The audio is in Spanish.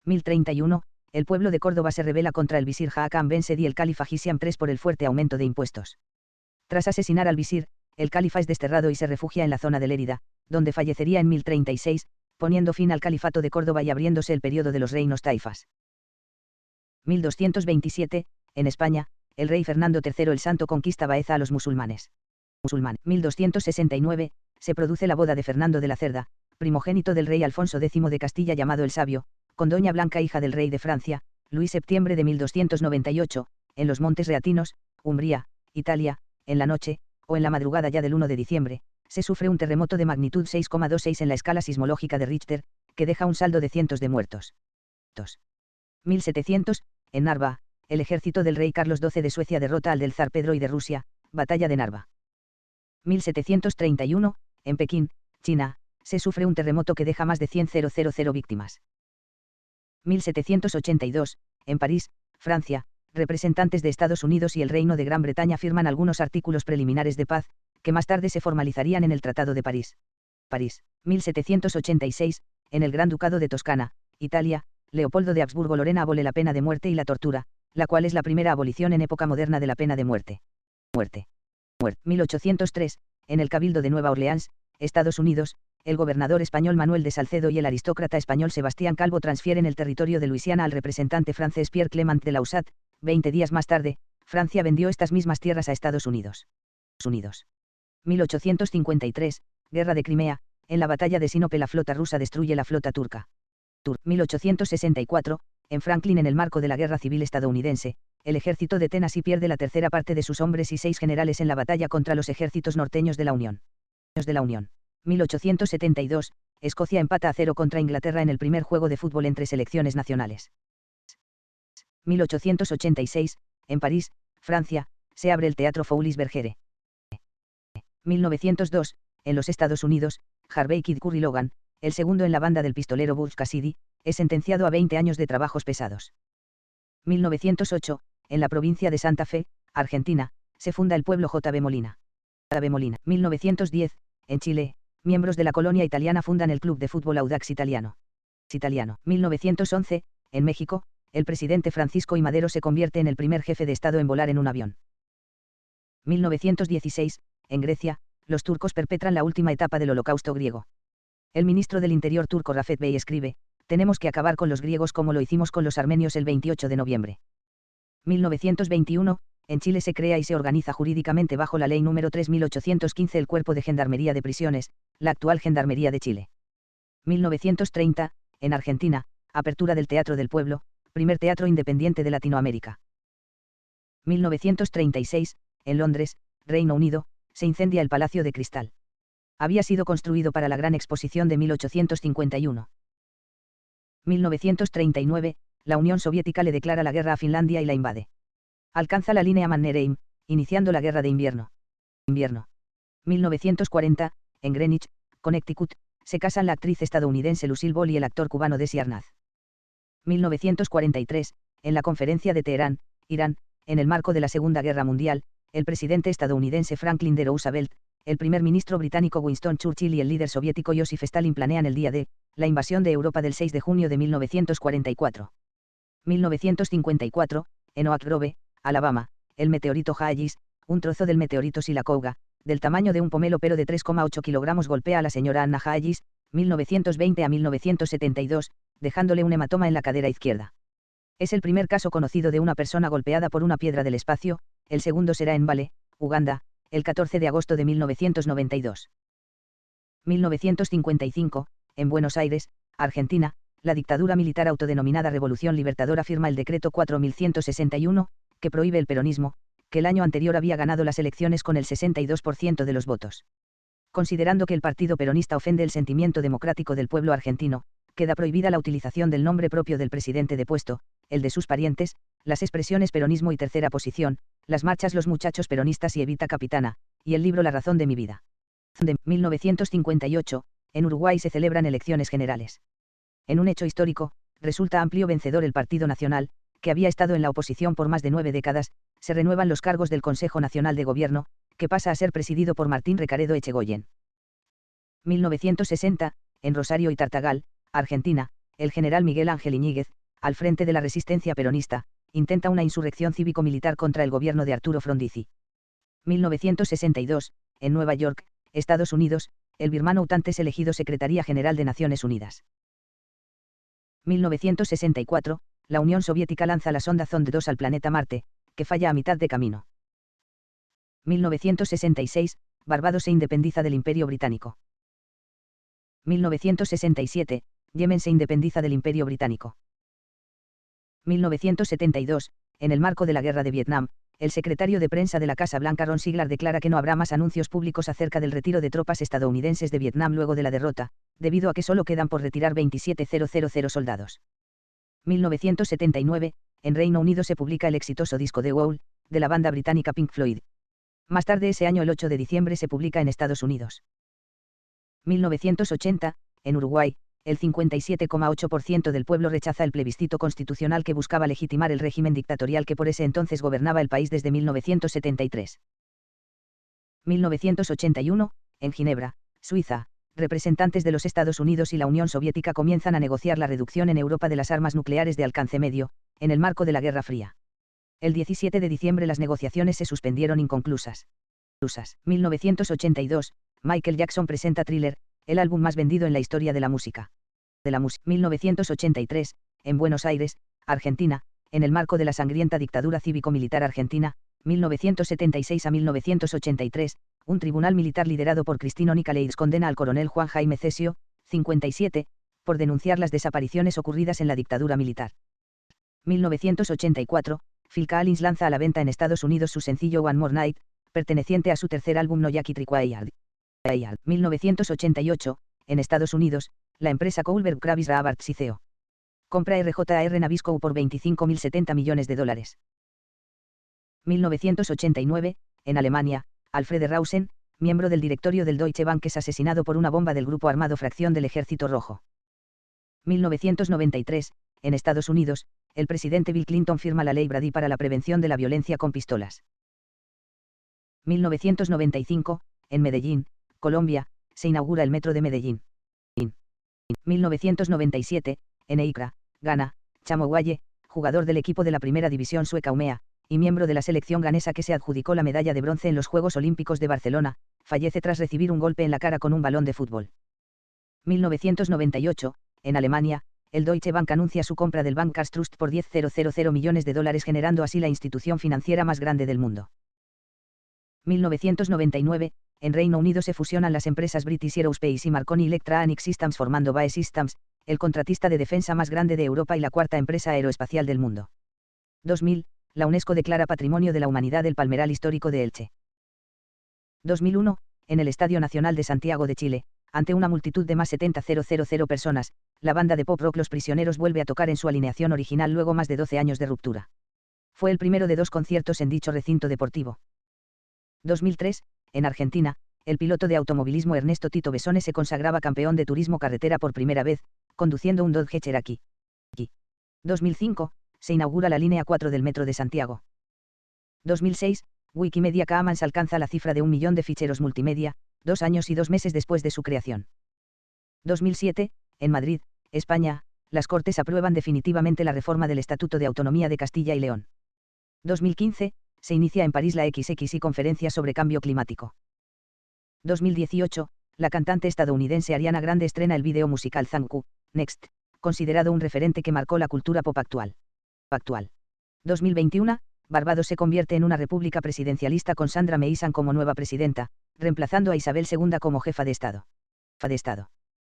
1031, el pueblo de Córdoba se rebela contra el visir Haakam Ben Said y el califa Hisham III por el fuerte aumento de impuestos. Tras asesinar al visir, el califa es desterrado y se refugia en la zona de Lérida, donde fallecería en 1036, poniendo fin al califato de Córdoba y abriéndose el periodo de los reinos taifas. 1227, en España, el rey Fernando III el Santo conquista Baeza a los musulmanes. 1269, se produce la boda de Fernando de la Cerda, primogénito del rey Alfonso X de Castilla llamado el Sabio, con doña Blanca hija del rey de Francia, Luis septiembre de 1298, en los Montes Reatinos, Umbría, Italia, en la noche, o en la madrugada ya del 1 de diciembre, se sufre un terremoto de magnitud 6,26 en la escala sismológica de Richter, que deja un saldo de cientos de muertos. 1700, en Narva, el ejército del rey Carlos XII de Suecia derrota al del zar Pedro I de Rusia, batalla de Narva. 1731, en Pekín, China, se sufre un terremoto que deja más de 100.000 víctimas. 1782, en París, Francia, representantes de Estados Unidos y el Reino de Gran Bretaña firman algunos artículos preliminares de paz, que más tarde se formalizarían en el Tratado de París. París, 1786, en el Gran Ducado de Toscana, Italia, Leopoldo de Habsburgo-Lorena abole la pena de muerte y la tortura, la cual es la primera abolición en época moderna de la pena de muerte. 1803, en el Cabildo de Nueva Orleans, Estados Unidos, el gobernador español Manuel de Salcedo y el aristócrata español Sebastián Calvo transfieren el territorio de Luisiana al representante francés Pierre Clement de Lausat. 20 días más tarde, Francia vendió estas mismas tierras a Estados Unidos. 1853, Guerra de Crimea, en la batalla de Sinope la flota rusa destruye la flota turca. 1864, en Franklin en el marco de la Guerra Civil estadounidense, el ejército de Tennessee pierde la tercera parte de sus hombres y 6 generales en la batalla contra los ejércitos norteños de la Unión. 1872, Escocia empata a 0 contra Inglaterra en el primer juego de fútbol entre selecciones nacionales. 1886, en París, Francia, se abre el Teatro Folies Bergère. 1902, en los Estados Unidos, Harvey Kid Curry Logan, el segundo en la banda del pistolero Butch Cassidy, es sentenciado a 20 años de trabajos pesados. 1908, en la provincia de Santa Fe, Argentina, se funda el pueblo J.B. Molina. 1910, en Chile, miembros de la colonia italiana fundan el club de fútbol Audax Italiano. 1911, en México, el presidente Francisco I. Madero se convierte en el primer jefe de Estado en volar en un avión. 1916, en Grecia, los turcos perpetran la última etapa del Holocausto griego. El ministro del Interior turco Rafet Bey escribe: tenemos que acabar con los griegos como lo hicimos con los armenios el 28 de noviembre. 1921, en Chile se crea y se organiza jurídicamente bajo la Ley número 3815 el Cuerpo de Gendarmería de Prisiones, la actual Gendarmería de Chile. 1930, en Argentina, apertura del Teatro del Pueblo, primer teatro independiente de Latinoamérica. 1936, en Londres, Reino Unido, se incendia el Palacio de Cristal. Había sido construido para la Gran Exposición de 1851. 1939, la Unión Soviética le declara la guerra a Finlandia y la invade. Alcanza la línea Mannerheim, iniciando la Guerra de Invierno. 1940, en Greenwich, Connecticut, se casan la actriz estadounidense Lucille Ball y el actor cubano Desi Arnaz. 1943, en la Conferencia de Teherán, Irán, en el marco de la Segunda Guerra Mundial, el presidente estadounidense Franklin D. Roosevelt, el primer ministro británico Winston Churchill y el líder soviético Joseph Stalin planean el día de la invasión de Europa del 6 de junio de 1944. 1954, en Oak Grove, Alabama, el meteorito Halley's, un trozo del meteorito Silacouga, del tamaño de un pomelo pero de 3,8 kilogramos golpea a la señora Anna Halley's, 1920 a 1972, dejándole un hematoma en la cadera izquierda. Es el primer caso conocido de una persona golpeada por una piedra del espacio, el segundo será en Mbale, Uganda, el 14 de agosto de 1992. 1955, en Buenos Aires, Argentina, la dictadura militar autodenominada Revolución Libertadora firma el decreto 4161, que prohíbe el peronismo, que el año anterior había ganado las elecciones con el 62% de los votos. Considerando que el partido peronista ofende el sentimiento democrático del pueblo argentino, queda prohibida la utilización del nombre propio del presidente depuesto, el de sus parientes, las expresiones peronismo y tercera posición, las marchas Los Muchachos Peronistas y Evita Capitana, y el libro La Razón de mi vida. De 1958, en Uruguay se celebran elecciones generales. En un hecho histórico, resulta amplio vencedor el Partido Nacional, que había estado en la oposición por más de 9 décadas, se renuevan los cargos del Consejo Nacional de Gobierno, que pasa a ser presidido por Martín Recaredo Echegoyen. 1960, en Rosario y Tartagal, Argentina, el general Miguel Ángel Iñiguez, al frente de la resistencia peronista, intenta una insurrección cívico-militar contra el gobierno de Arturo Frondizi. 1962, en Nueva York, Estados Unidos, el birmano U Thant es elegido Secretaría General de Naciones Unidas. 1964, la Unión Soviética lanza la sonda Zond 2 al planeta Marte, que falla a mitad de camino. 1966, Barbados se independiza del Imperio Británico. 1967, Yemen se independiza del Imperio Británico. 1972, en el marco de la Guerra de Vietnam, el secretario de prensa de la Casa Blanca Ron Siglar declara que no habrá más anuncios públicos acerca del retiro de tropas estadounidenses de Vietnam luego de la derrota, debido a que solo quedan por retirar 27.000 soldados. 1979, en Reino Unido se publica el exitoso disco The Wall, de la banda británica Pink Floyd. Más tarde ese año, el 8 de diciembre, se publica en Estados Unidos. 1980, en Uruguay, el 57,8% del pueblo rechaza el plebiscito constitucional que buscaba legitimar el régimen dictatorial que por ese entonces gobernaba el país desde 1973. 1981, en Ginebra, Suiza, representantes de los Estados Unidos y la Unión Soviética comienzan a negociar la reducción en Europa de las armas nucleares de alcance medio, en el marco de la Guerra Fría. El 17 de diciembre las negociaciones se suspendieron inconclusas. 1982, Michael Jackson presenta Thriller, el álbum más vendido en la historia de la música. 1983, en Buenos Aires, Argentina, en el marco de la sangrienta dictadura cívico-militar argentina, 1976 a 1983, un tribunal militar liderado por Cristino Nicaleids condena al coronel Juan Jaime Cesio, 57, por denunciar las desapariciones ocurridas en la dictadura militar. 1984, Phil Collins lanza a la venta en Estados Unidos su sencillo One More Night, perteneciente a su tercer álbum No Jackie Required. 1988, en Estados Unidos, la empresa Kohlberg Kravis Rabarts y CO. Compra RJR Nabisco por $25.070 millones. 1989, en Alemania, Alfred Rausen, miembro del directorio del Deutsche Bank, es asesinado por una bomba del grupo armado Fracción del Ejército Rojo. 1993, en Estados Unidos, el presidente Bill Clinton firma la ley Brady para la prevención de la violencia con pistolas. 1995, en Medellín, Colombia, se inaugura el metro de Medellín. 1997, en Accra, Ghana, Chamo Guaye, jugador del equipo de la primera división sueca UMEA, y miembro de la selección ganesa que se adjudicó la medalla de bronce en los Juegos Olímpicos de Barcelona, fallece tras recibir un golpe en la cara con un balón de fútbol. 1998, en Alemania, el Deutsche Bank anuncia su compra del Bankers Trust por $10.000 millones, generando así la institución financiera más grande del mundo. 1999, en Reino Unido se fusionan las empresas British Aerospace y Marconi Electronic Systems formando BAE Systems, el contratista de defensa más grande de Europa y la cuarta empresa aeroespacial del mundo. 2000, la UNESCO declara Patrimonio de la Humanidad el Palmeral Histórico de Elche. 2001, en el Estadio Nacional de Santiago de Chile, ante una multitud de más 70.000 personas, la banda de pop rock Los Prisioneros vuelve a tocar en su alineación original luego más de 12 años de ruptura. Fue el primero de 2 conciertos en dicho recinto deportivo. 2003, en Argentina, el piloto de automovilismo Ernesto Tito Besone se consagraba campeón de turismo carretera por primera vez, conduciendo un Dodge Cherokee. 2005, se inaugura la línea 4 del Metro de Santiago. 2006, Wikimedia Commons alcanza la cifra de 1 millón de ficheros multimedia, 2 años y 2 meses después de su creación. 2007, en Madrid, España, las Cortes aprueban definitivamente la reforma del Estatuto de Autonomía de Castilla y León. 2015, se inicia en París la XXI Conferencia sobre Cambio Climático. 2018, la cantante estadounidense Ariana Grande estrena el vídeo musical Thank You, Next, considerado un referente que marcó la cultura pop actual. 2021, Barbados se convierte en una república presidencialista con Sandra Meïsan como nueva presidenta, reemplazando a Isabel II como jefa de Estado.